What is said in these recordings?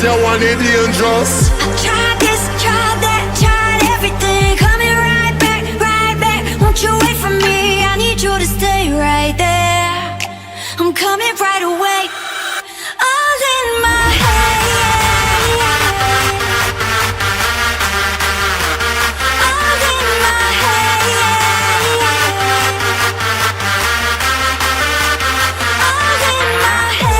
this, you want it dangerous. Tried this, tried that, tried everything. Coming right back, right back. Won't you wait for me? I need you to stay right there. I'm coming right away. All in my head. All in my head. All in my head.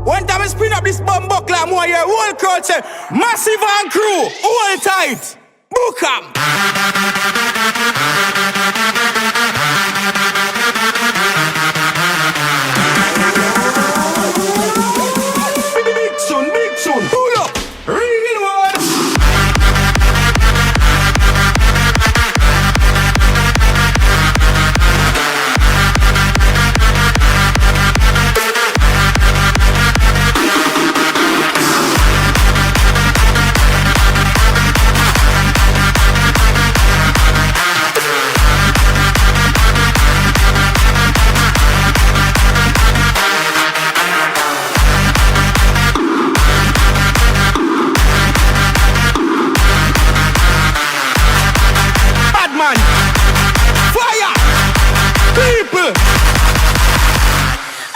One time I spin up this bomb buckler, I'm one year, whole crowd say, massive and crew, hold tight, book 'em. Big tune, pull up, real one. Man, fire, people.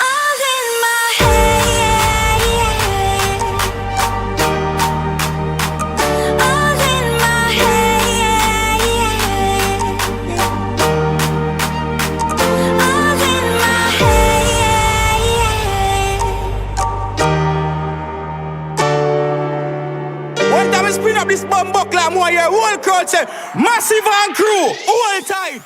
All in my head. All in my head. All in my head. One time I spin up this bomb buckler, I'm one year, whole crowd say, massive and crew, hold tight.